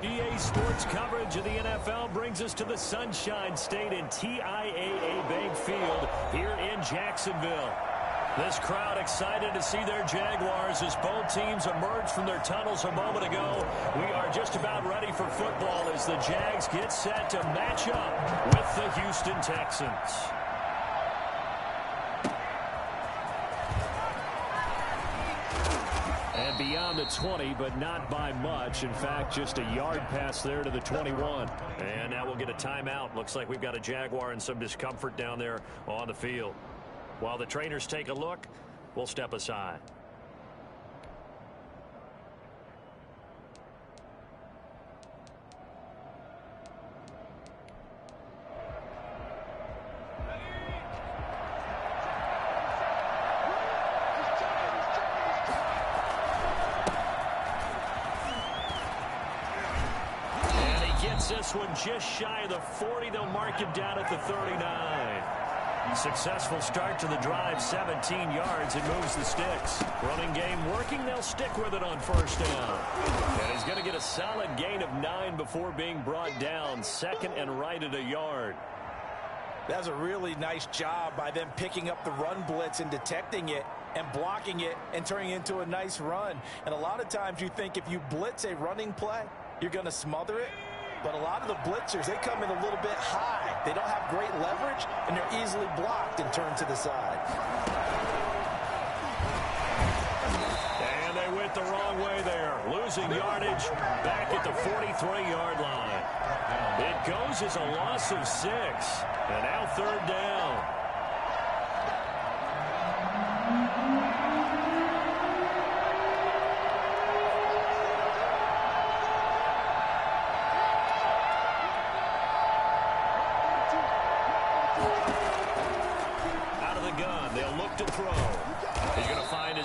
EA Sports coverage of the NFL brings us to the Sunshine State and TIAA Bank Field here in Jacksonville. This crowd excited to see their Jaguars as both teams emerged from their tunnels a moment ago. We are just about ready for football as the Jags get set to match up with the Houston Texans. And beyond the 20, but not by much. In fact, just a yard pass there to the 21. And now we'll get a timeout. Looks like we've got a Jaguar in some discomfort down there on the field. While the trainers take a look, we'll step aside. This one just shy of the 40. They'll mark him down at the 39. Successful start to the drive, 17 yards. It moves the sticks. Running game working. They'll stick with it on first down. And he's going to get a solid gain of 9 before being brought down. Second and right at a yard. That's a really nice job by them picking up the run blitz and detecting it and blocking it and turning it into a nice run. And a lot of times you think if you blitz a running play, you're going to smother it. But a lot of the blitzers, they come in a little bit high. They don't have great leverage, and they're easily blocked and turned to the side. And they went the wrong way there. Losing yardage back at the 43-yard line. It goes as a loss of 6. And now third down.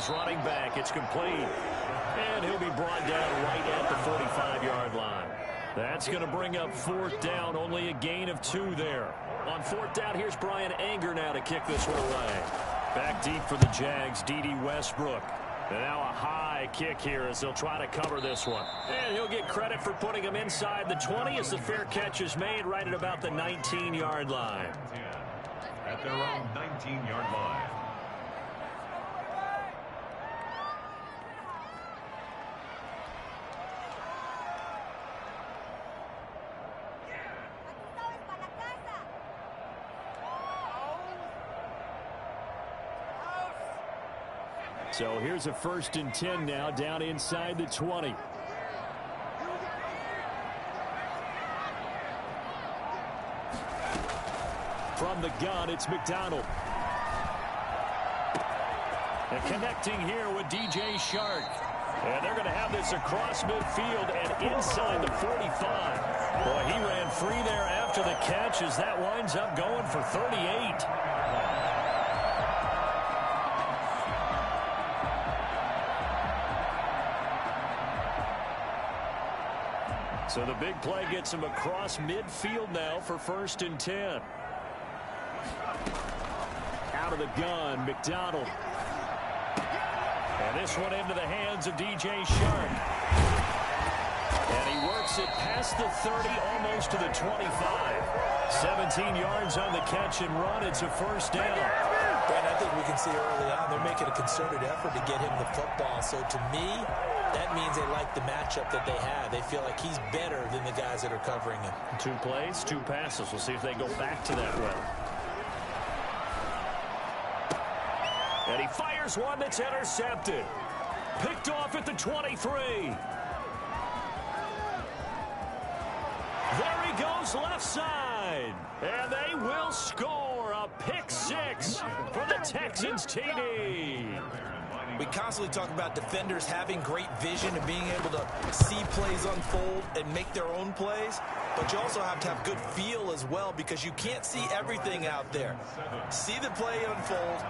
Running back, it's complete. And he'll be brought down right at the 45-yard line. That's going to bring up fourth down, only a gain of 2 there. On fourth down, here's Brian Anger now to kick this one away. Back deep for the Jags, D.D. Westbrook. And now a high kick here as they'll try to cover this one. And he'll get credit for putting him inside the 20 as the fair catch is made right at about the 19-yard line. At their own 19-yard line. So here's a 1st and 10 now down inside the 20. From the gun, it's McDonald. And connecting here with DJ Shark. And they're going to have this across midfield and inside the 45. Boy, he ran free there after the catch as that winds up going for 38. So the big play gets him across midfield now for 1st and 10. Out of the gun, McDonald. And this one into the hands of DJ Shark. And he works it past the 30, almost to the 25. 17 yards on the catch and run. It's a 1st down. Brad, I think we can see early on they're making a concerted effort to get him the football. So to me, that means they like the matchup that they have. They feel like he's better than the guys that are covering him. 2 plays, 2 passes. We'll see if they go back to that run. And he fires one that's intercepted. Picked off at the 23. There he goes left side. And they will score a pick 6 for the Texans TD. We constantly talk about defenders having great vision and being able to see plays unfold and make their own plays. But you also have to have good feel as well because you can't see everything out there. See the play unfold,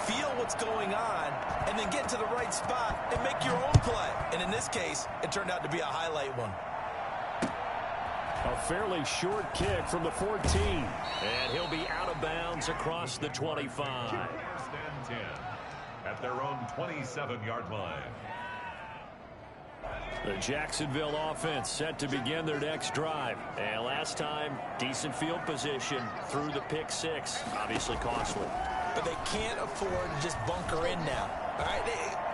feel what's going on, and then get to the right spot and make your own play. And in this case, it turned out to be a highlight one. A fairly short kick from the 14. And he'll be out of bounds across the 25. 1st and 10 at their own 27-yard line. The Jacksonville offense set to begin their next drive. And last time, decent field position through the pick six. Obviously costly. But they can't afford to just bunker in now. All right,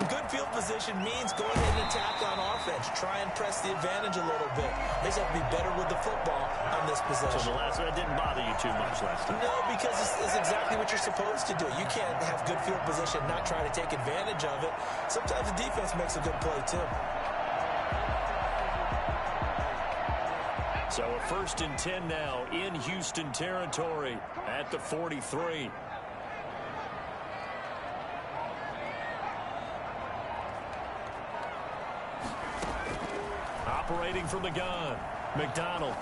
good field position means go ahead and attack on offense. Try and press the advantage a little bit. They just have to be better with the football on this possession. So that didn't bother you too much last time? No, because it's exactly what you're supposed to do. You can't have good field position and not try to take advantage of it. Sometimes the defense makes a good play, too. So a 1st and 10 now in Houston territory at the 43. Operating from the gun, McDonald.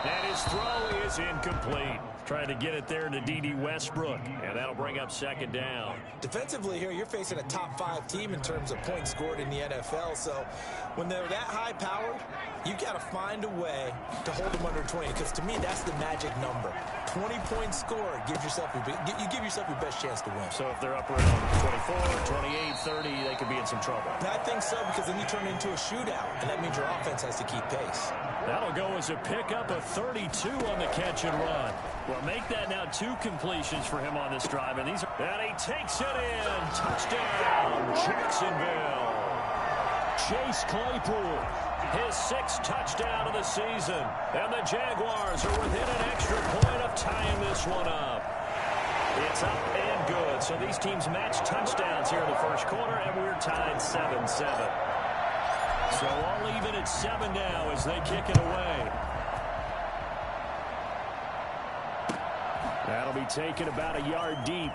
And his throw is incomplete. Trying to get it there to D.D. Westbrook, and that'll bring up 2nd down. Defensively here, you're facing a top 5 team in terms of points scored in the NFL. So when they're that high-powered, you've got to find a way to hold them under 20. Because to me, that's the magic number. 20 points scored, you give yourself your best chance to win. So if they're up around 24, 28, 30, they could be in some trouble. And I think so, because then you turn it into a shootout, and that means your offense has to keep pace. That'll go as a pickup of 32 on the catch and run. Well, make that now 2 completions for him on this drive, and he takes it in. Touchdown, Jacksonville. Chase Claypool, his 6th touchdown of the season, and the Jaguars are within an extra point of tying this one up. It's up and good. So these teams match touchdowns here in the first quarter, and we're tied 7-7. So all even at 7 now as they kick it away. That'll be taken about a yard deep.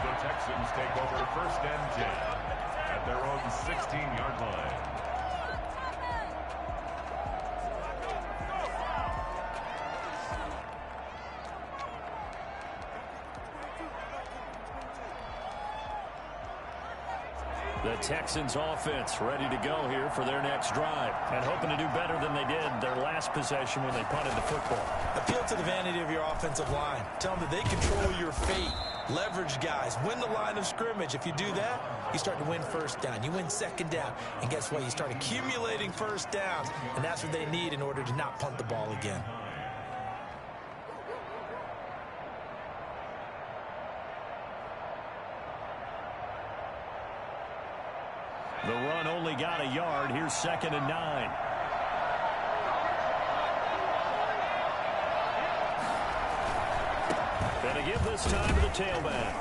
The Texans take over 1st and 10 at their own 16-yard line. The Texans offense ready to go here for their next drive and hoping to do better than they did their last possession when they punted the football. Appeal to the vanity of your offensive line. Tell them that they control your fate. Leverage guys. Win the line of scrimmage. If you do that, you start to win 1st down. You win 2nd down. And guess what? You start accumulating 1st downs. And that's what they need in order to not punt the ball again. The run only got a yard. Here's 2nd and 9. Gonna give this time to the tailback.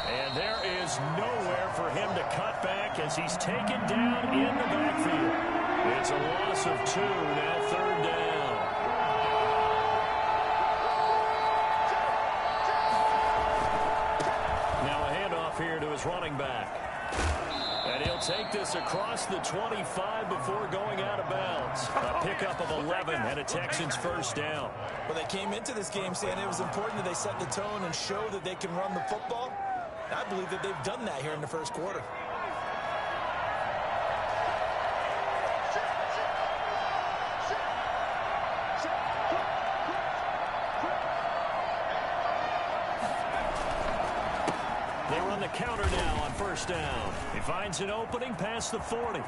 And there is nowhere for him to cut back as he's taken down in the backfield. It's a loss of 2, now 3rd down. Now a handoff here to his running back. And he'll take this across the 25 before going out of bounds. A pickup of 11 and a Texans 1st down. Well, they came into this game saying it was important that they set the tone and show that they can run the football. I believe that they've done that here in the first quarter. They run the counter now on 1st down. He finds an opening past the 40.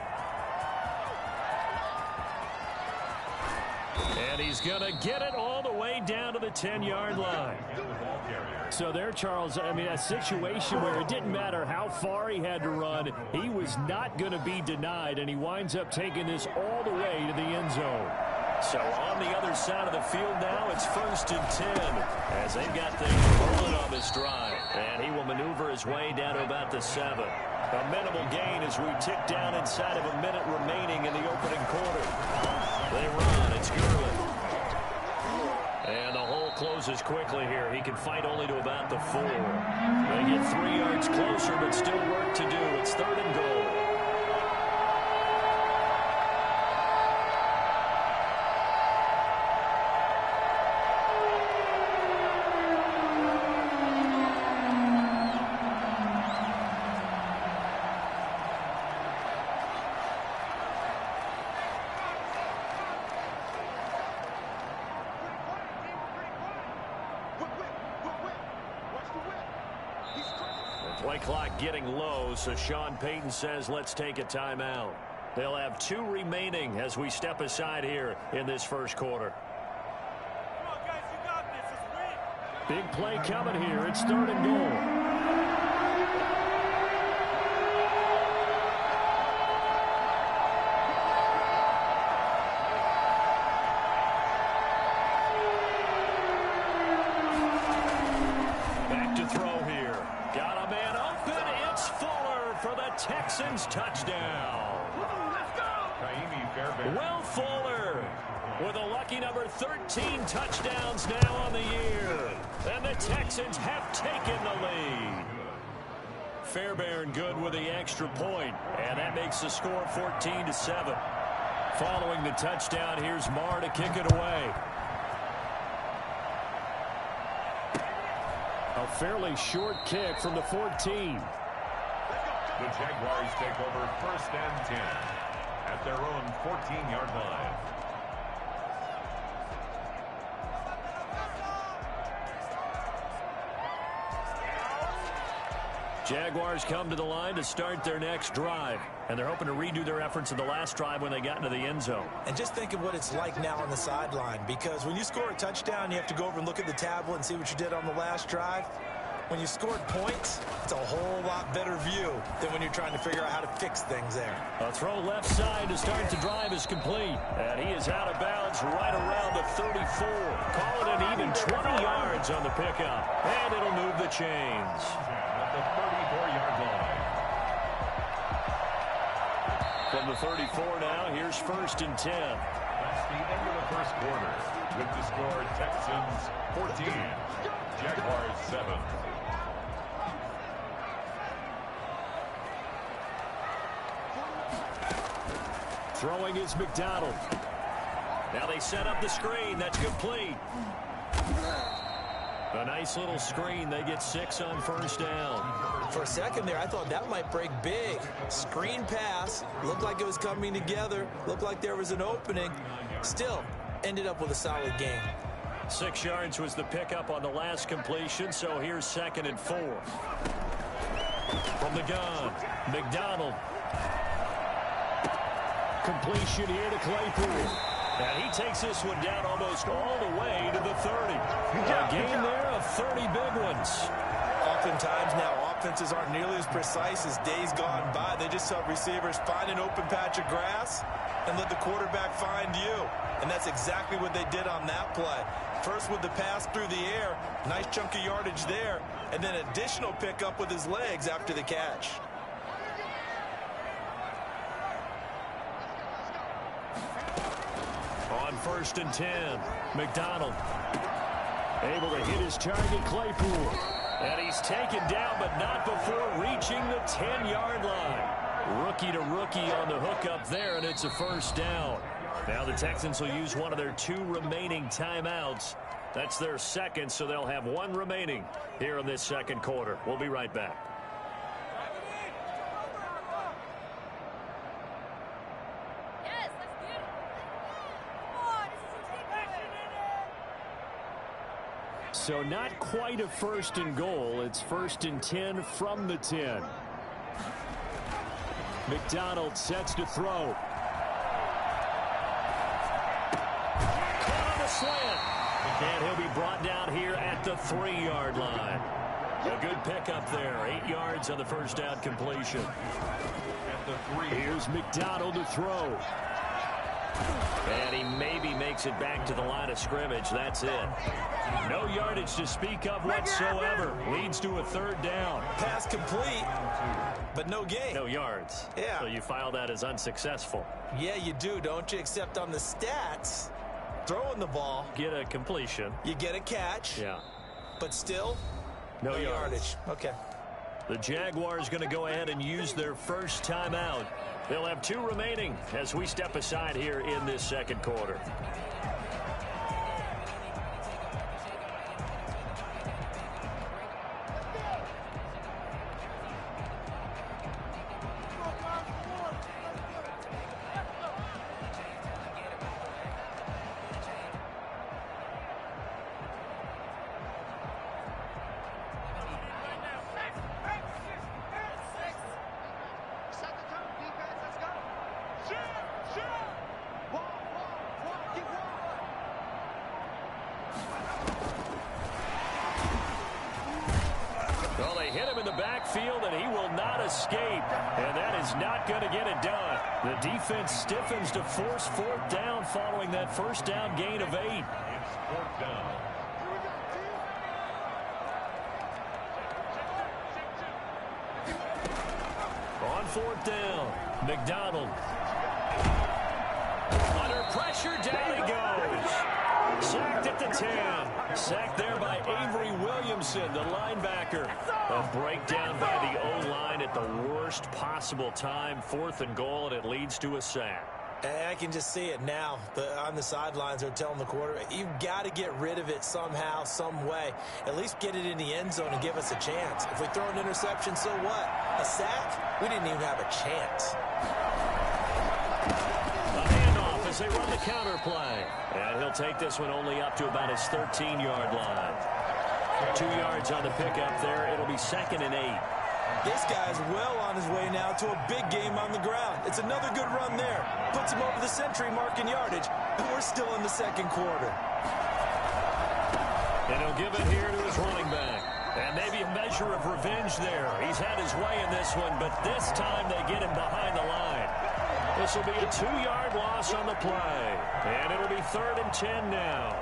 And he's going to get it all the way down to the 10-yard line. So there, Charles, I mean, a situation where it didn't matter how far he had to run, he was not going to be denied, and he winds up taking this all the way to the end zone. So on the other side of the field now, it's 1st and 10 as they've got things rolling on this drive. And he will maneuver his way down to about the 7. A minimal gain as we tick down inside of a minute remaining in the opening quarter. They run. It's Gurley. And the hole closes quickly here. He can fight only to about the 4. They get 3 yards closer, but still work to do. It's 3rd and goal. Play clock getting low, so Sean Payton says let's take a timeout. They'll have 2 remaining as we step aside here in this first quarter. Come on, guys, you got this. Let's win. Big play coming here. It's 3rd and goal. Texans touchdown. Will Fuller with a lucky number 13 touchdowns now on the year. And the Texans have taken the lead. Fairbairn good with the extra point, and that makes the score 14-7. Following the touchdown, here's Marr to kick it away. A fairly short kick from the 14. The Jaguars take over 1st and 10 at their own 14-yard line. Jaguars come to the line to start their next drive, and they're hoping to redo their efforts in the last drive when they got into the end zone. And just think of what it's like now on the sideline, because when you score a touchdown, you have to go over and look at the tablet and see what you did on the last drive. When you scored points, it's a whole lot better view than when you're trying to figure out how to fix things there. A throw left side to start the drive is complete. And he is out of bounds right around the 34. Call it an even 20 yards on the pickup. And it'll move the chains. At the 34-yard line. From the 34 now, here's 1st and 10. That's the end of the first quarter. With the score, Texans 14, Jaguars 7. Throwing is McDonald. Now they set up the screen. That's complete. A nice little screen. They get 6 on 1st down. For a second there, I thought that might break big. Screen pass. Looked like it was coming together. Looked like there was an opening. Still, ended up with a solid game. 6 yards was the pickup on the last completion, so here's 2nd and 4. From the gun, McDonald. Completion here to Claypool. And he takes this one down almost all the way to the 30. A gain there of 30 big ones. Oftentimes now, offenses aren't nearly as precise as days gone by. They just help receivers find an open patch of grass and let the quarterback find you. And that's exactly what they did on that play. First with the pass through the air, nice chunk of yardage there, and then additional pickup with his legs after the catch. On 1st and 10, McDonald able to hit his target, Claypool. And he's taken down, but not before reaching the 10-yard line. Rookie to rookie on the hook up there, and it's a 1st down. Now the Texans will use one of their 2 remaining timeouts. That's their 2nd, so they'll have 1 remaining here in this 2nd quarter. We'll be right back. So not quite a 1st and goal. It's 1st and 10 from the 10. McDonald sets to throw. Caught on the slant. And he'll be brought down here at the 3-yard line. A good pickup there. 8 yards on the 1st down completion. At the 3. Here's McDonald to throw. And he maybe makes it back to the line of scrimmage. That's it. No yardage to speak of whatsoever. Leads to a 3rd down. Pass complete, but no gain. No yards. Yeah. So you file that as unsuccessful. Yeah, you do, don't you? Except on the stats, throwing the ball. Get a completion. You get a catch. Yeah. But still, no yardage. Okay. The Jaguars going to go ahead and use their 1st timeout. They'll have 2 remaining as we step aside here in this 2nd quarter. field, and he will not escape. And that is not going to get it done. The defense stiffens to force fourth down following that first down gain of 8. It's fourth down. On fourth down, McDonald. Under pressure, down he goes. Sacked at the 10. Sacked there by Avery Williamson, the linebacker. A breakdown by the O-line at the worst possible time. 4th and goal, and it leads to a sack. I can just see it now. On the sidelines, they're telling the quarterback, you've got to get rid of it somehow, some way. At least get it in the end zone and give us a chance. If we throw an interception, so what? A sack? We didn't even have a chance. A handoff as they run the counter play. And he'll take this one only up to about his 13-yard line. 2 yards on the pickup there. It'll be 2nd and 8. This guy's well on his way now to a big game on the ground. It's another good run there. Puts him over the century mark in yardage, and we're still in the second quarter. And he'll give it here to his running back. And maybe a measure of revenge there. He's had his way in this one, but this time they get him behind the line. This will be a 2-yard loss on the play. And it'll be 3rd and 10 now.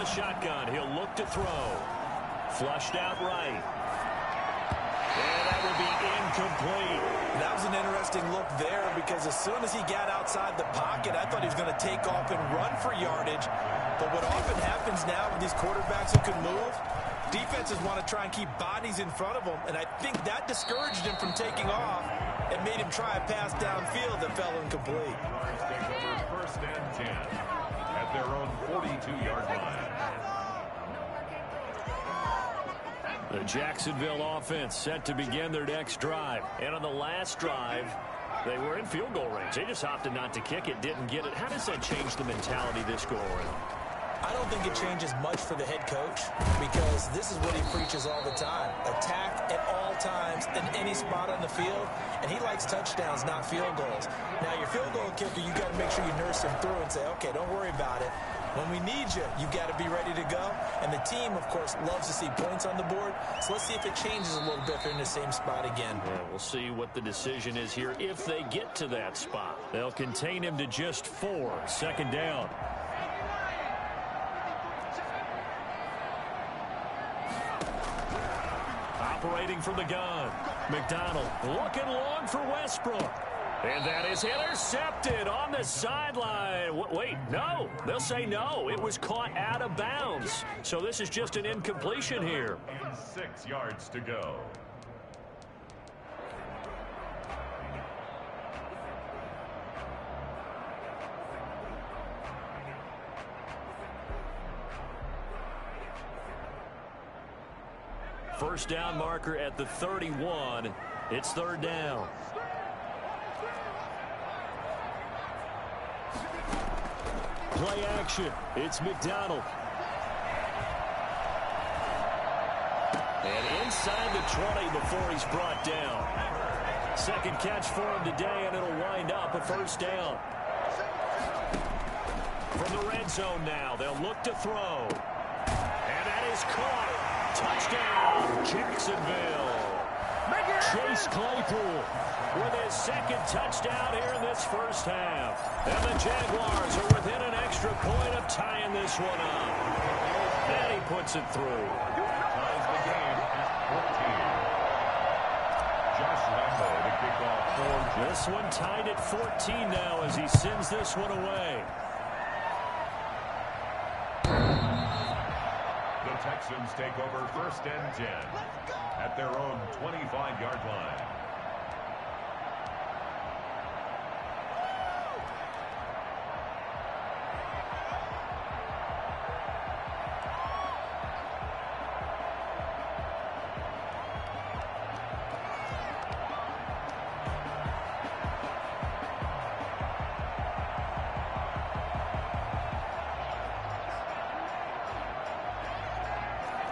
Shotgun, he'll look to throw. Flushed out right. And that will be incomplete. That was an interesting look there because as soon as he got outside the pocket, I thought he was going to take off and run for yardage. But what often happens now with these quarterbacks who can move, defenses want to try and keep bodies in front of them, and I think that discouraged him from taking off and made him try a pass downfield that fell incomplete. Take over 1st and 10 at their own 42-yard line. The Jacksonville offense set to begin their next drive. And on the last drive, they were in field goal range. They just opted not to kick it, didn't get it. How does that change the mentality this go around? I don't think it changes much for the head coach because this is what he preaches all the time. Attack at all times in any spot on the field, and he likes touchdowns, not field goals. Now, your field goal kicker, you got to make sure you nurse him through and say, okay, don't worry about it. When we need you, you got to be ready to go. And the team, of course, loves to see points on the board. So let's see if it changes a little bit if they're in the same spot again. Yeah, we'll see what the decision is here if they get to that spot. They'll contain him to just 4. 2nd down. Operating from the gun. McDonald looking long for Westbrook. And that is intercepted on the sideline. Wait, no. They'll say no. It was caught out of bounds. So this is just an incompletion here. And 6 yards to go. First down marker at the 31. It's 3rd down. Play action. It's McDonald. And inside the 20 before he's brought down. 2nd catch for him today, and it'll wind up a 1st down. From the red zone now, they'll look to throw. And that is caught. Touchdown, Jacksonville. Chase Claypool with his 2nd touchdown here in this first half. And the Jaguars are within an extra point of tying this one up. And he puts it through. Ties the game at 14. Josh Lambo to kick off for This one tied at 14 now as he sends this one away. The Texans take over 1st and 10 at their own 25-yard line.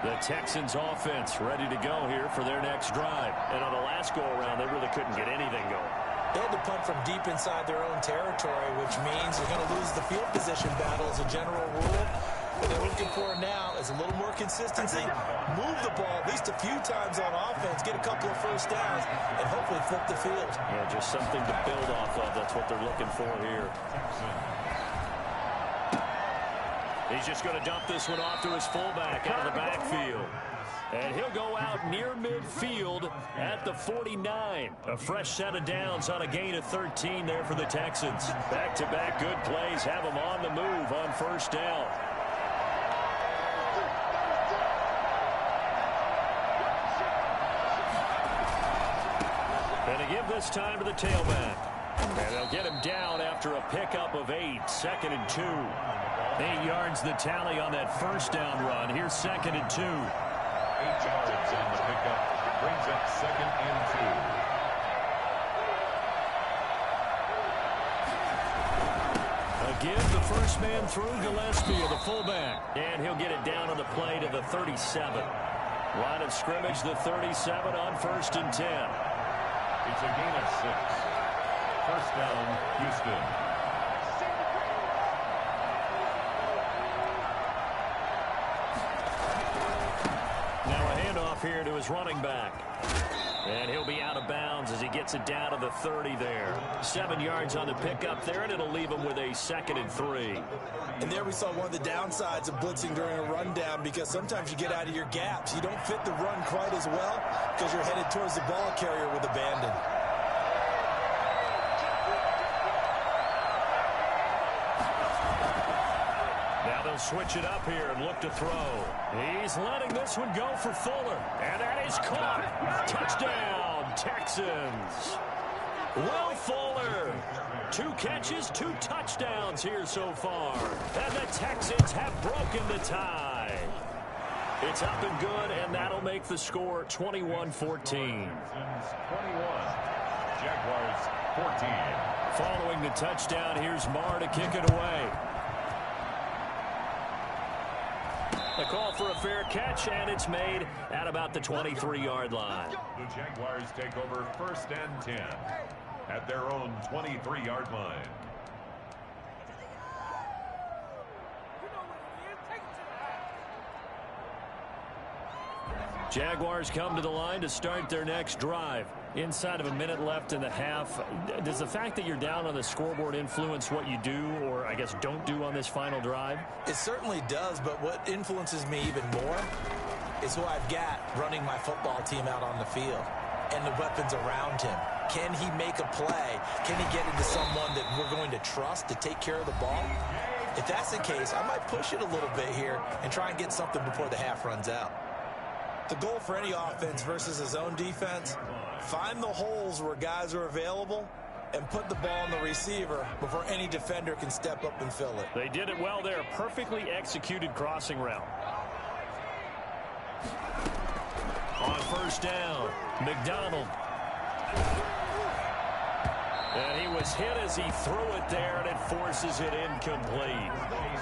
The Texans offense ready to go here for their next drive. And on the last go-around, they really couldn't get anything going. They had to punt from deep inside their own territory, which means they're going to lose the field position battle as a general rule. What they're looking for now is a little more consistency, move the ball at least a few times on offense, get a couple of first downs, and hopefully flip the field. Yeah, just something to build off of. That's what they're looking for here. He's just going to dump this one off to his fullback out of the backfield. And he'll go out near midfield at the 49. A fresh set of downs on a gain of 13 there for the Texans. Back-to-back good plays have them on the move on first down. And to give this time to the tailback. And they'll get him down after a pickup of 8, 2nd and 2. 8 yards the tally on that first down run. Here's 2nd and 2. 8 yards on the pickup. Brings up 2nd and 2. Again, the first man through, Gillespie, the fullback. And he'll get it down on the play to the 37. Line of scrimmage, the 37 on 1st and 10. It's a gain of 6. First down, Houston. Now a handoff here to his running back. And he'll be out of bounds as he gets it down to the 30 there. 7 yards on the pickup there, and it'll leave him with a 2nd and 3. And there we saw one of the downsides of blitzing during a rundown, because sometimes you get out of your gaps. You don't fit the run quite as well because you're headed towards the ball carrier with abandon. Now they'll switch it up here and look to throw. He's letting this one go for Fuller. And that is caught. Touchdown, Texans. Will Fuller. 2 catches, 2 touchdowns here so far. And the Texans have broken the tie. It's up and good, and that'll make the score 21-14. 21. Jaguars 14. Following the touchdown, here's Marr to kick it away. A call for a fair catch, and it's made at about the 23-yard line. The Jaguars take over 1st and 10 at their own 23-yard line. Jaguars come to the line to start their next drive. Inside of a minute left in the half. Does the fact that you're down on the scoreboard influence what you do, or I guess don't do on this final drive? It certainly does, but what influences me even more is who I've got running my football team out on the field and the weapons around him. Can he make a play? Can he get into someone that we're going to trust to take care of the ball? If that's the case, I might push it a little bit here and try and get something before the half runs out. The goal for any offense versus his own defense, find the holes where guys are available and put the ball on the receiver before any defender can step up and fill it. They did it well there. Perfectly executed crossing route. On first down, McDonald. And he was hit as he threw it there, and it forces it incomplete.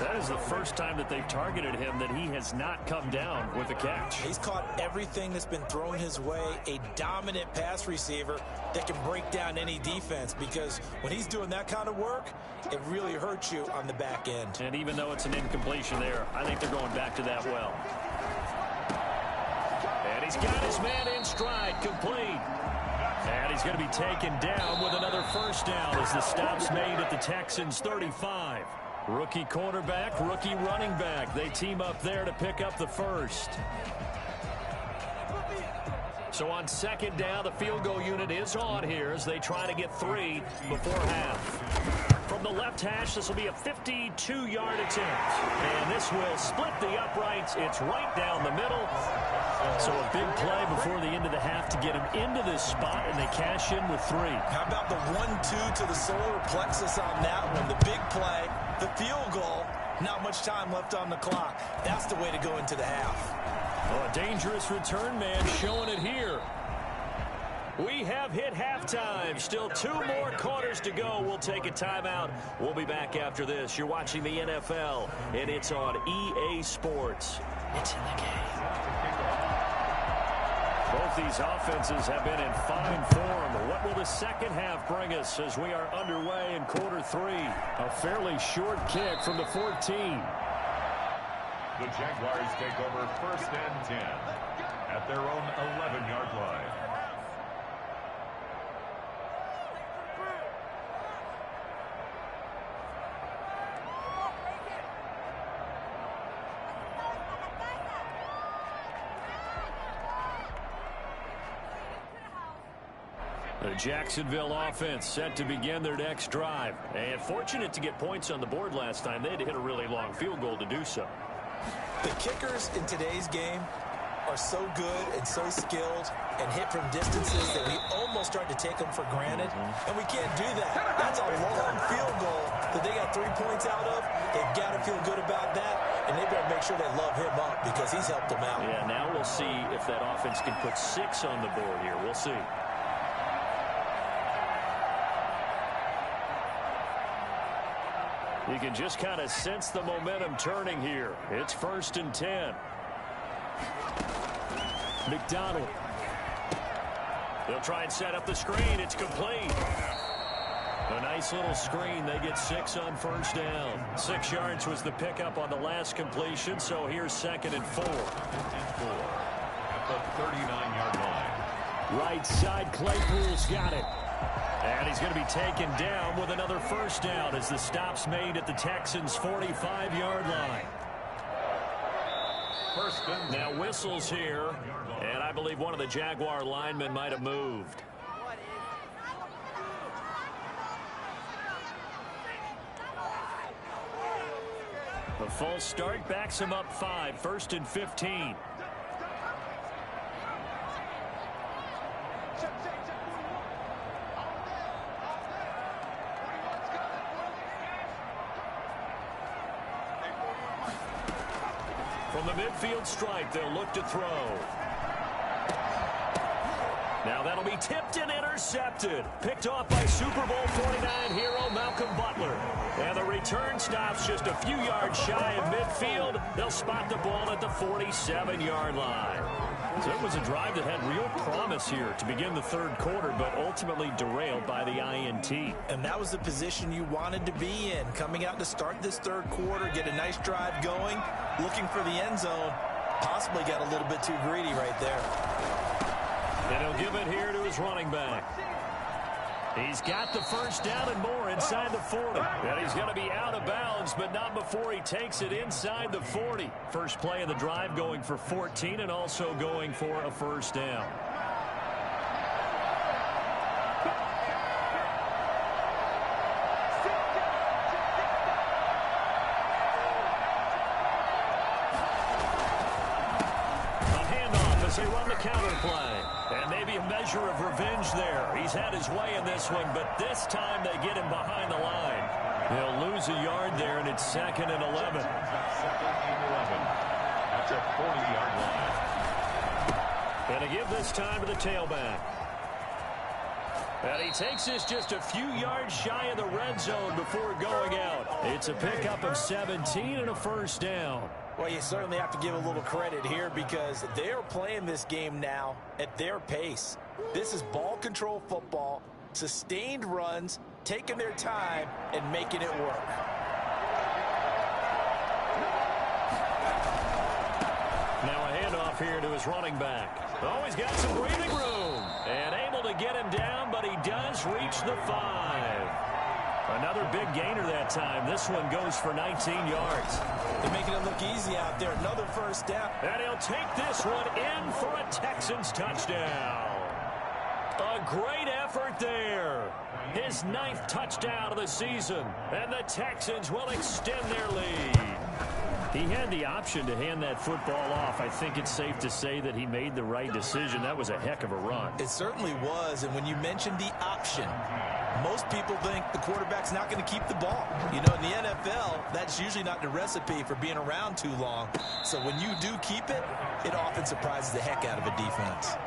That is the first time that they've targeted him that he has not come down with a catch. He's caught everything that's been thrown his way, a dominant pass receiver that can break down any defense, because when he's doing that kind of work, it really hurts you on the back end. And even though it's an incompletion there, I think they're going back to that well. And he's got his man in stride, complete. And he's going to be taken down with another first down as the stop's made at the Texans' 35. Rookie quarterback, rookie running back. They team up there to pick up the first. So on second down, the field goal unit is on here as they try to get 3 before half. From the left hash, this will be a 52-yard attempt. And this will split the uprights. It's right down the middle. So a big play before the end of the half to get him into this spot, and they cash in with 3. How about the 1-2 to the solar plexus on that one? The big play, the field goal, not much time left on the clock. That's the way to go into the half. Oh, a dangerous return man showing it here. We have hit halftime. Still 2 more quarters to go. We'll take a timeout. We'll be back after this. You're watching the NFL, and it's on EA Sports. It's in the game. Both these offenses have been in fine form. What will the second half bring us as we are underway in quarter three? A fairly short kick from the 14. The Jaguars take over 1st and 10 at their own 11-yard line. The Jacksonville offense set to begin their next drive. And fortunate to get points on the board last time. They had to hit a really long field goal to do so. The kickers in today's game are so good and so skilled and hit from distances that we almost start to take them for granted. And we can't do that. That's a long field goal that they got 3 points out of. They've got to feel good about that. And they better make sure they love him up because he's helped them out. Yeah, now we'll see if that offense can put 6 on the board here. We'll see. You can just kind of sense the momentum turning here. It's 1st and 10. McDonald. They'll try and set up the screen. It's complete. A nice little screen. They get 6 on 1st down. 6 yards was the pickup on the last completion, so here's 2nd and 4. At the 39-yard line. Right side, Claypool's got it. And he's going to be taken down with another 1st down as the stop's made at the Texans' 45-yard line. Now whistles here, and I believe one of the Jaguar linemen might have moved. The false start backs him up 5, 1st and 15. From the midfield stripe, they'll look to throw. Now that'll be tipped and intercepted. Picked off by Super Bowl 49 hero Malcolm Butler. And the return stops just a few yards shy of midfield. They'll spot the ball at the 47-yard line. So it was a drive that had real promise here to begin the 3rd quarter, but ultimately derailed by the INT. And that was the position you wanted to be in. Coming out to start this 3rd quarter, get a nice drive going, looking for the end zone. Possibly got a little bit too greedy right there. And he'll give it here to his running back. He's got the 1st down and more inside the 40. And he's going to be out of bounds, but not before he takes it inside the 40. First play of the drive going for 14 and also going for a 1st down. A handoff as they run the counter play. And maybe a measure of revenge there. He's had his way in this one, but this time they get him behind the line. He'll lose a yard there, and it's 2nd and 11. 2nd and 11 at the 40-yard line. And to give this time to the tailback. And he takes this just a few yards shy of the red zone before going out. It's a pickup of 17 and a 1st down. Well, you certainly have to give a little credit here because they are playing this game now at their pace. This is ball control football, sustained runs, taking their time, and making it work. Now a handoff here to his running back. Oh, he's got some breathing room. And able to get him down, but he does reach the 5. Another big gainer that time. This one goes for 19 yards. They're making it look easy out there. Another 1st down. And he'll take this one in for a Texans touchdown. A great effort there. His 9th touchdown of the season. And the Texans will extend their lead. He had the option to hand that football off. I think it's safe to say that he made the right decision. That was a heck of a run. It certainly was. And when you mentioned the option, most people think the quarterback's not going to keep the ball. You know, in the NFL, that's usually not the recipe for being around too long. So when you do keep it, it often surprises the heck out of a defense.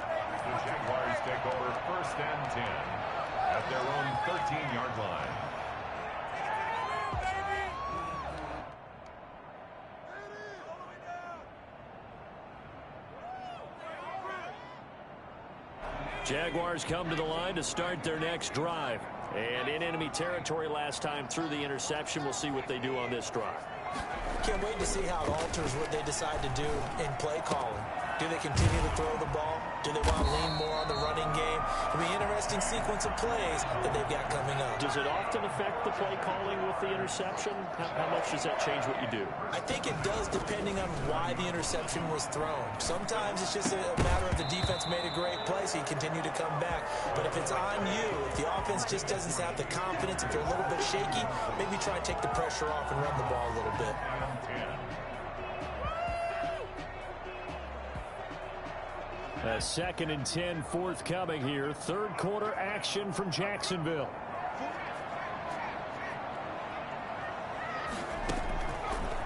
The Jaguars take over 1st and 10 at their own 13-yard line. Jaguars come to the line to start their next drive. And in enemy territory last time through the interception. We'll see what they do on this drive. Can't wait to see how it alters what they decide to do in play calling. Do they continue to throw the ball? Do they want to lean more on the running game? It'll be an interesting sequence of plays that they've got coming up. Does it often affect the play calling with the interception? How much does that change what you do? I think it does depending on why the interception was thrown. Sometimes it's just a matter of the defense made a great play, so you continue to come back. But if it's on you, if the offense just doesn't have the confidence, if they're a little bit shaky, maybe try and take the pressure off and run the ball a little bit. A 2nd and 10 forthcoming here. Third quarter action from Jacksonville.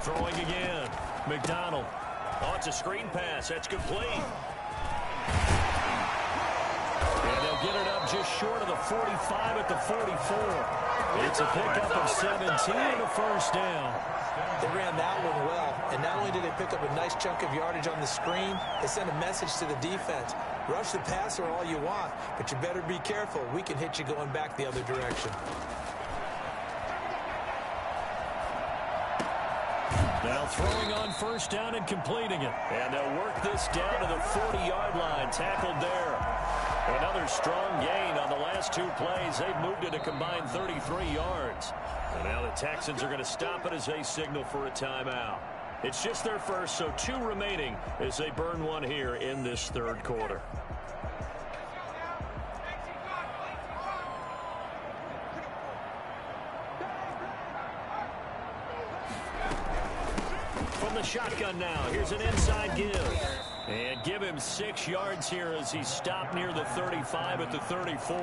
Throwing again. McDonald. Oh, it's a screen pass. That's complete. And they'll get it up just short of the 45 at the 44. It's a pickup of 17 and a first down. They ran that one well, and not only did they pick up a nice chunk of yardage on the screen, they sent a message to the defense. Rush the passer all you want, but you better be careful. We can hit you going back the other direction. Now throwing on first down and completing it. And they'll work this down to the 40-yard line. Tackled there. Another strong gain on the last two plays. They've moved it a combined 33 yards. And now the Texans are going to stop it as they signal for a timeout. It's just their first, so 2 remaining as they burn one here in this third quarter. From the shotgun now, here's an inside give. And give him 6 yards here as he's stopped near the 35 at the 34.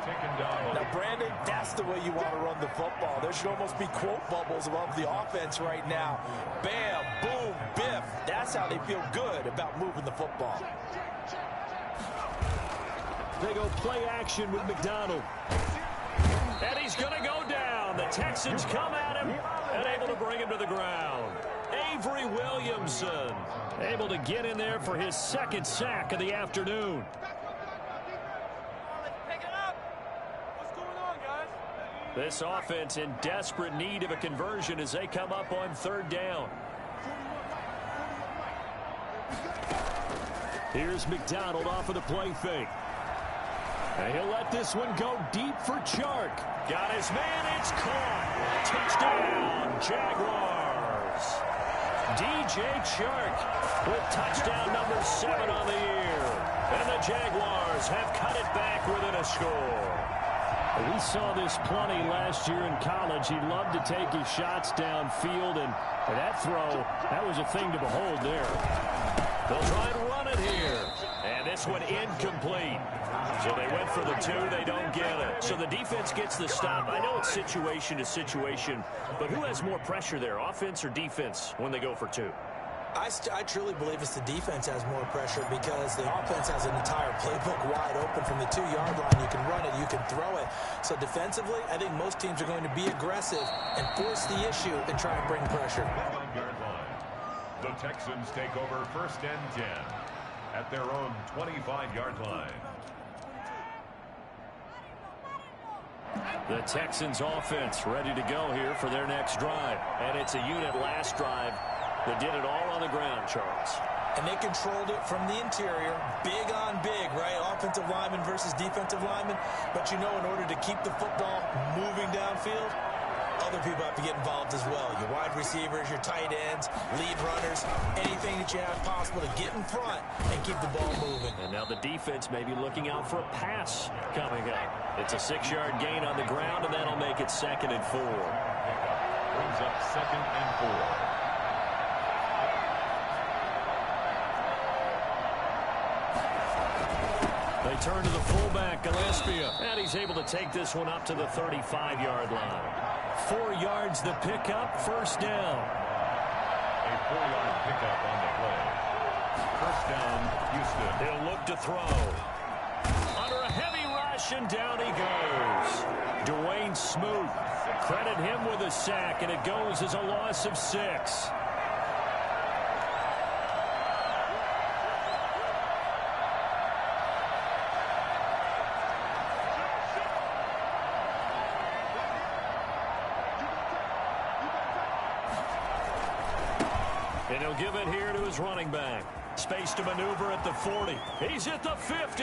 Now, Brandon, that's the way you want to run the football. There should almost be quote bubbles above the offense right now. Bam, boom, biff. That's how they feel good about moving the football. They go play action with McDonald. And he's going to go down. The Texans come at him and able to bring him to the ground. Avery Williamson able to get in there for his 2nd sack of the afternoon. This offense in desperate need of a conversion as they come up on 3rd down. Here's McDonald off of the play fake. And he'll let this one go deep for Chark. Got his man, it's caught. Touchdown, Jaguars. DJ Chark with touchdown number 7 on the year. And the Jaguars have cut it back within a score. We saw this plenty last year in college. He loved to take his shots downfield, and that throw, that was a thing to behold there. They'll try and run it here. And this one incomplete. So they went for the 2. They don't get it. So the defense gets the stop. I know it's situation to situation, but who has more pressure there, offense or defense, when they go for 2? I truly believe it's the defense has more pressure because the offense has an entire playbook wide open from the 2-yard line. You can run it, you can throw it. So defensively, I think most teams are going to be aggressive and force the issue and try and bring pressure. The Texans take over 1st and 10 at their own 25-yard line. The Texans offense ready to go here for their next drive. And it's a unit last drive that did it all on the ground, Charles. And they controlled it from the interior. Big on big, right? Offensive lineman versus defensive lineman. But you know, in order to keep the football moving downfield, other people have to get involved as well. Your wide receivers, your tight ends, lead runners, anything that you have possible to get in front and keep the ball moving. And now the defense may be looking out for a pass coming up. It's a 6-yard gain on the ground, and that'll make it 2nd and 4. Brings up 2nd and 4. They turn to the fullback, Gillespie, and he's able to take this one up to the 35-yard line. 4 yards the pickup, first down. A 4-yard pickup on the play. First down, Houston. He'll look to throw. Under a heavy rush, and down he goes. Dwayne Smoot, credit him with a sack, and it goes as a loss of 6. And he'll give it here to his running back. Space to maneuver at the 40. He's at the 50.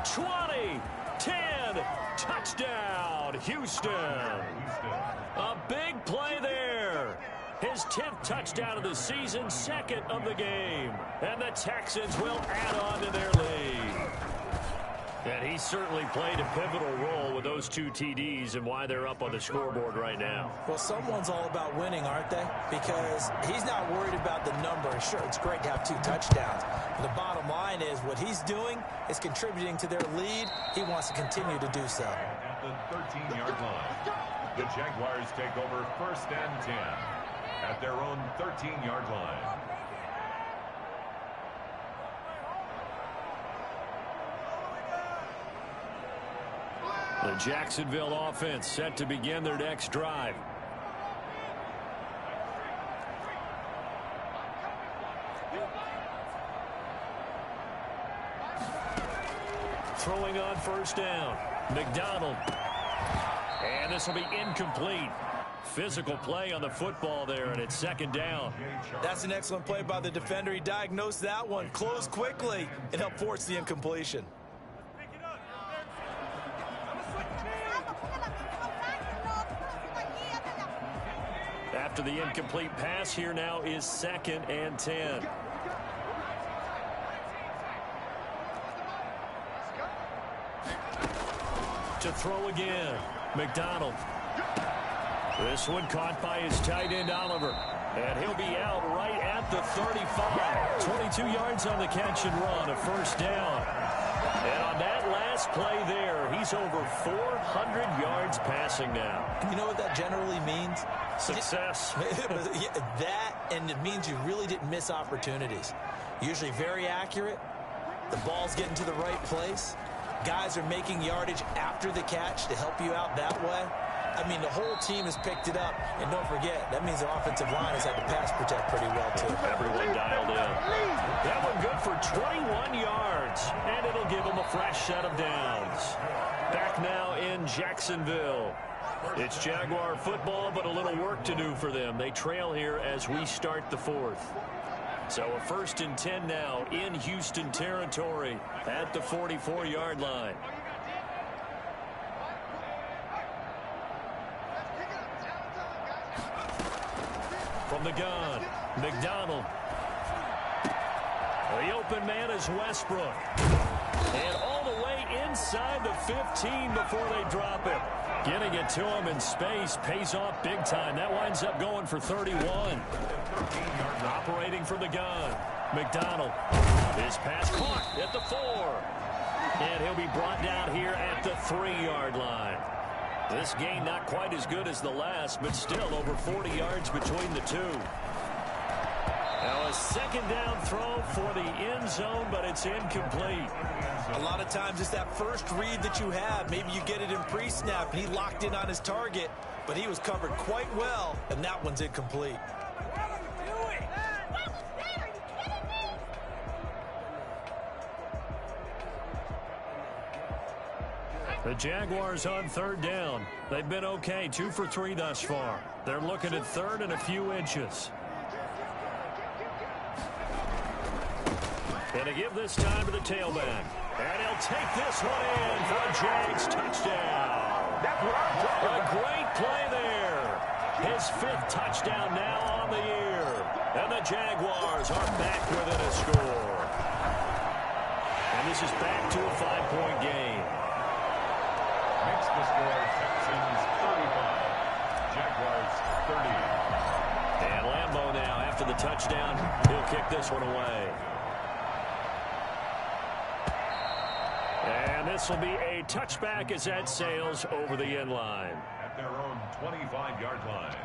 20. 10. Touchdown, Houston. A big play there. His 10th touchdown of the season, second of the game. And the Texans will add on to their lead. And he certainly played a pivotal role with those 2 TDs and why they're up on the scoreboard right now. Well, someone's all about winning, aren't they? Because he's not worried about the number. Sure, it's great to have 2 touchdowns. But the bottom line is what he's doing is contributing to their lead. He wants to continue to do so. At the 13-yard line, the Jaguars take over 1st and 10 at their own 13-yard line. The Jacksonville offense set to begin their next drive. Throwing on 1st down. McDonald. And this will be incomplete. Physical play on the football there, and it's 2nd down. That's an excellent play by the defender. He diagnosed that one, closed quickly, and helped force the incompletion. After the incomplete pass, here now is 2nd and 10. To throw again. McDonald. This one caught by his tight end, Oliver. And he'll be out right at the 35. 22 yards on the catch and run, a 1st down. And on that last play there, he's over 400 yards passing now. You know what that generally means? Success. That, and it means you really didn't miss opportunities. Usually very accurate. The ball's getting to the right place. Guys are making yardage after the catch to help you out that way. I mean, the whole team has picked it up. And don't forget, that means the offensive line has had to pass protect pretty well, too. Everyone dialed in. That one good for 21 yards. And it'll give them a fresh set of downs. Back now in Jacksonville. It's Jaguar football, but a little work to do for them. They trail here as we start the 4th. So a 1st and 10 now in Houston territory at the 44-yard line. From the gun, McDonald. The open man is Westbrook. And all the way inside the 15 before they drop it. Getting it to him in space pays off big time. That winds up going for 31. Operating from the gun, McDonald. His pass caught at the 4. And he'll be brought down here at the 3-yard line. This gain not quite as good as the last, but still over 40 yards between the two. Now a 2nd down throw for the end zone, but it's incomplete. A lot of times it's that first read that you have. Maybe you get it in pre-snap. He locked in on his target, but he was covered quite well, and that one's incomplete. The Jaguars on 3rd down. They've been okay, 2 for 3 thus far. They're looking at 3rd and a few inches. And to give this time to the tailback. And he'll take this one in for a Jags touchdown. A great play there. His 5th touchdown now on the year. And the Jaguars are back within a score. And this is back to a 5-point game. Makes the score Texans 35, Jaguars 30. And Lambeau now, after the touchdown, he'll kick this one away. And this will be a touchback as that sails over the end line. At their own 25-yard line.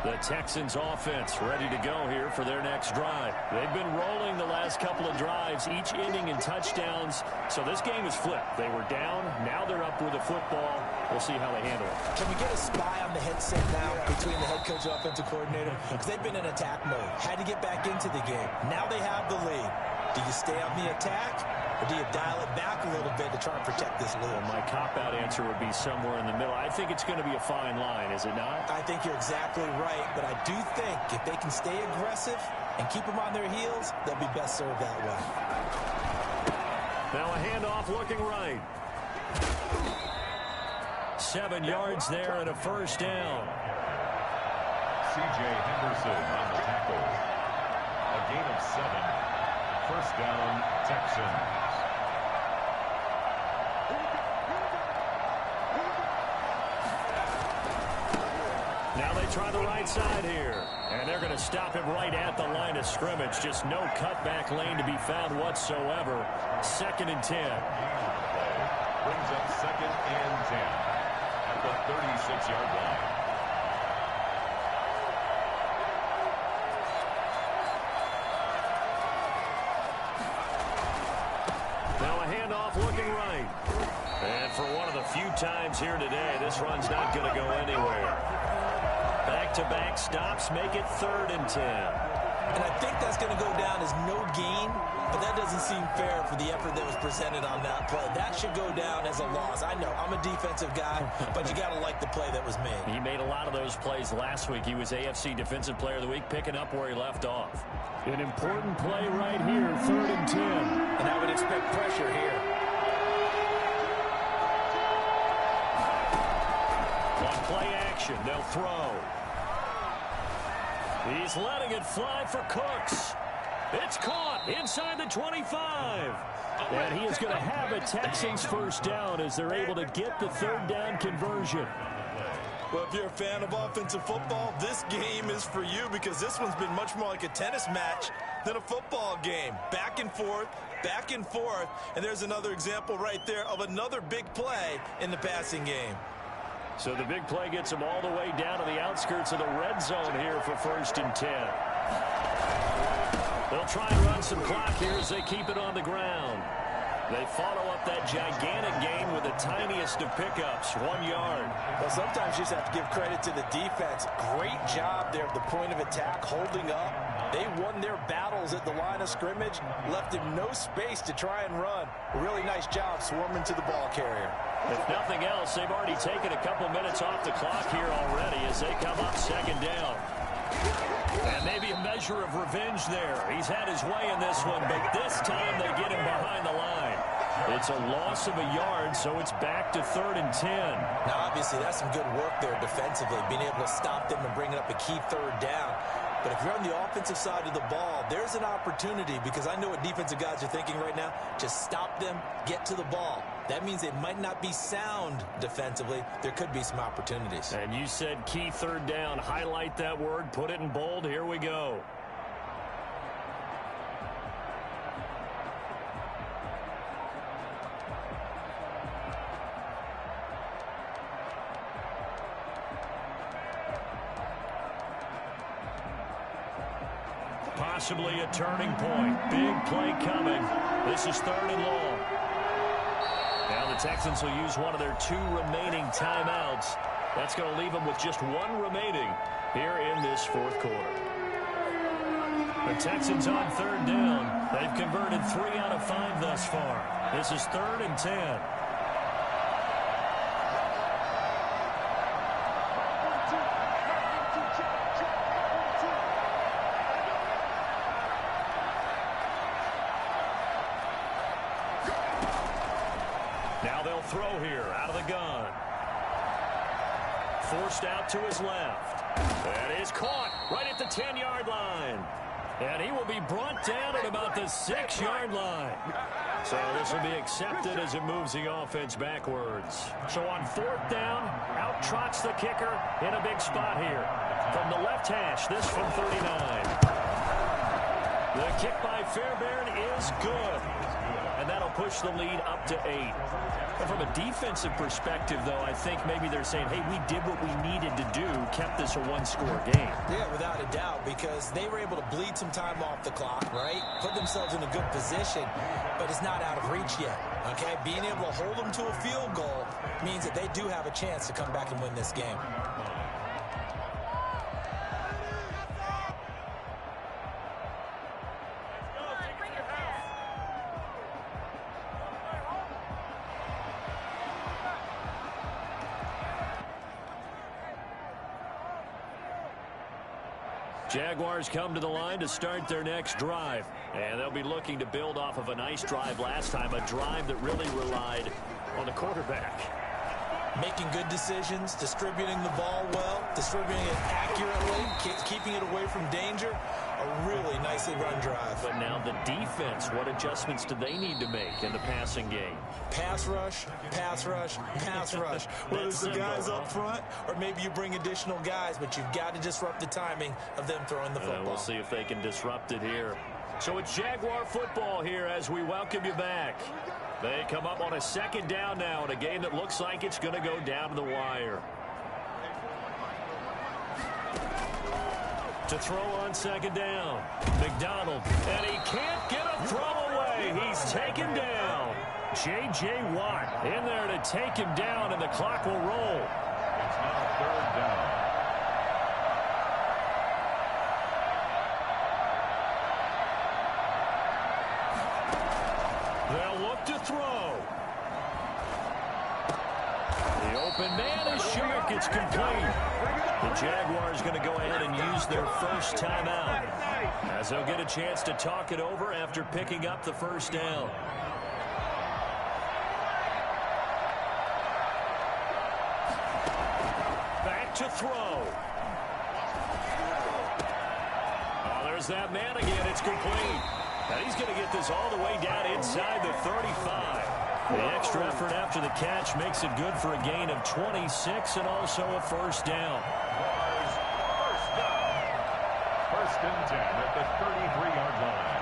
The the Texans offense ready to go here for their next drive. They've been rolling the last couple of drives, each ending in touchdowns. So this game is flipped. They were down. Now they're up with the football. We'll see how they handle it. Can we get a spy on the headset now between the head coach and offensive coordinator? Because they've been in attack mode. Had to get back into the game. Now they have the lead. Do you stay on the attack, or do you dial it back a little bit to try and protect this lead? Well, my cop-out answer would be somewhere in the middle. I think it's going to be a fine line, is it not? I think you're exactly right, but I do think if they can stay aggressive and keep them on their heels, they'll be best served that way. Now a handoff looking right. 7 yards there and a first down. C.J. Henderson on the tackle. A gain of 7. First down, Texans. Now they try the right side here. And they're going to stop him right at the line of scrimmage. Just no cutback lane to be found whatsoever. 2nd and 10. Brings up 2nd and 10 at the 36-yard line. Looking right. And for one of the few times here today, this run's not going to go anywhere. Back-to-back stops make it 3rd and 10. And I think that's going to go down as no gain, but that doesn't seem fair for the effort that was presented on that play. That should go down as a loss. I know, I'm a defensive guy, but you got to like the play that was made. He made a lot of those plays last week. He was AFC Defensive Player of the Week, picking up where he left off. An important play right here, 3rd and 10. And I would expect pressure here. On play action, they'll throw. He's letting it fly for Cooks. It's caught inside the 25. And he is going to have a Texans first down as they're able to get the 3rd down conversion. Well, if you're a fan of offensive football, this game is for you because this one's been much more like a tennis match than a football game. Back and forth, and there's another example right there of another big play in the passing game. So the big play gets them all the way down to the outskirts of the red zone here for 1st and 10. They'll try and run some clock here as they keep it on the ground. They follow up that gigantic gain with the tiniest of pickups, 1 yard. Well, sometimes you just have to give credit to the defense. Great job there at the point of attack, holding up. They won their battles at the line of scrimmage, left him no space to try and run. A really nice job swarming to the ball carrier. If nothing else, they've already taken a couple minutes off the clock here already as they come up 2nd down. And maybe a measure of revenge there. He's had his way in this one, but this time they get him behind the line. It's a loss of a yard, so it's back to 3rd and 10. Now, obviously, that's some good work there defensively, being able to stop them and bring up a key 3rd down. But if you're on the offensive side of the ball, there's an opportunity because I know what defensive guys are thinking right now. Just stop them, get to the ball. That means they might not be sound defensively. There could be some opportunities. And you said key 3rd down. Highlight that word. Put it in bold. Here we go. Possibly a turning point. Big play coming. This is 3rd and long. Now the Texans will use one of their 2 remaining timeouts. That's going to leave them with just 1 remaining here in this 4th quarter. The Texans on 3rd down. They've converted 3 out of 5 thus far. This is 3rd and 10. Now they'll throw here out of the gun. Forced out to his left. That is caught right at the 10-yard line. And he will be brought down at about the 6-yard line. So this will be accepted as it moves the offense backwards. So on 4th down, out trots the kicker in a big spot here. From the left hash, this from 39. The kick by Fairbairn is good. And and that'll push the lead up to 8. But from a defensive perspective, though, I think maybe they're saying, hey, we did what we needed to do, kept this a one-score game. Yeah, without a doubt, because they were able to bleed some time off the clock, right? Put themselves in a good position, but it's not out of reach yet, okay? Being able to hold them to a field goal means that they do have a chance to come back and win this game. Jaguars come to the line to start their next drive. And they'll be looking to build off of a nice drive last time, a drive that really relied on the quarterback. Making good decisions, distributing the ball well, distributing it accurately, keeping it away from danger. A really nicely run drive. But now the defense, what adjustments do they need to make in the passing game? Pass rush, pass rush, pass rush. Whether it's the guys up front or maybe you bring additional guys, but you've got to disrupt the timing of them throwing the football. We'll see if they can disrupt it here. So it's Jaguar football here as we welcome you back. They come up on a second down now in a game that looks like it's going to go down to the wire. To throw on second down, McDonald, and he can't get a throw away. He's taken down. J.J. Watt in there to take him down, and the clock will roll. It's now third down. They'll look to throw. The open man is short. It's complete. The Jaguars going to go ahead and use their first timeout as they'll get a chance to talk it over after picking up the first down. Back to throw. Oh, there's that man again. It's complete. And he's going to get this all the way down inside the 35. The extra effort after the catch makes it good for a gain of 26 and also a first down. First and 10 at the 33-yard line.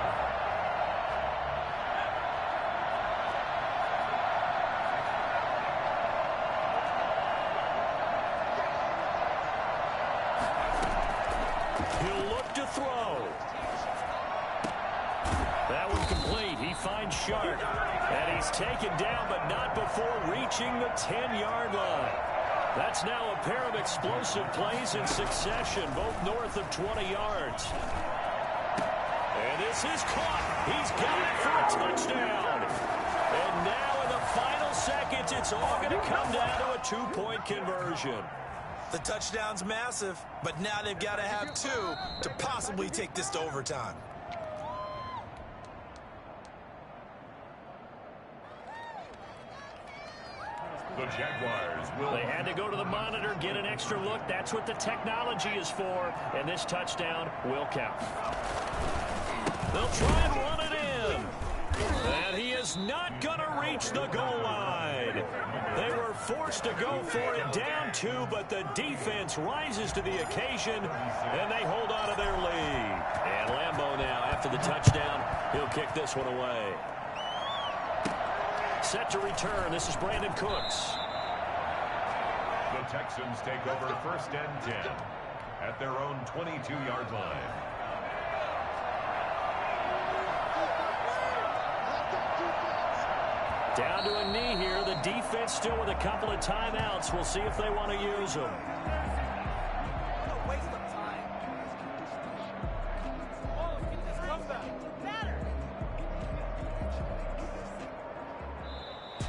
He'll look to throw. That one complete. He finds Sharp. And he's taken down, but not before reaching the 10-yard line. That's now a pair of explosive plays in succession, both north of 20 yards. And this is caught. He's got it for a touchdown. And now in the final seconds, it's all going to come down to a two-point conversion. The touchdown's massive, but now they've got to have two to possibly take this to overtime. The Jaguars will... They had to go to the monitor, get an extra look. That's what the technology is for. And this touchdown will count. They'll try and run it in. And he is not going to reach the goal line. They were forced to go for it down two, but the defense rises to the occasion, and they hold on to their lead. And Lambeau now, after the touchdown, he'll kick this one away. Set to return. This is Brandon Cooks. The Texans take over first and 10 at their own 22-yard line. Down to a knee here. The defense still with a couple of timeouts. We'll see if they want to use them.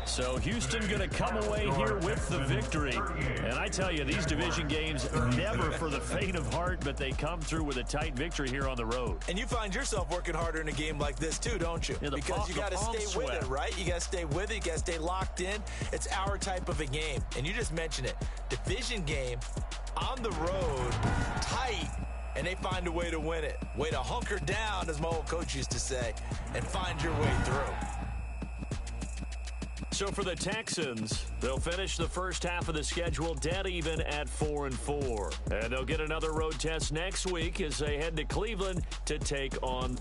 So Houston going to come away here with the victory. And I tell you, these division games never for the faint of heart, but they come through with a tight victory here on the road. And you find yourself working harder in a game like this too, don't you? Yeah, because you got to stay with it, right? You got to stay with it. You got to stay locked in. It's our type of a game. And you just mentioned it. Division game on the road, tight, and they find a way to win it. Way to hunker down, as my old coach used to say, and find your way through. So for the Texans, they'll finish the first half of the schedule dead even at 4-4. And they'll get another road test next week as they head to Cleveland to take on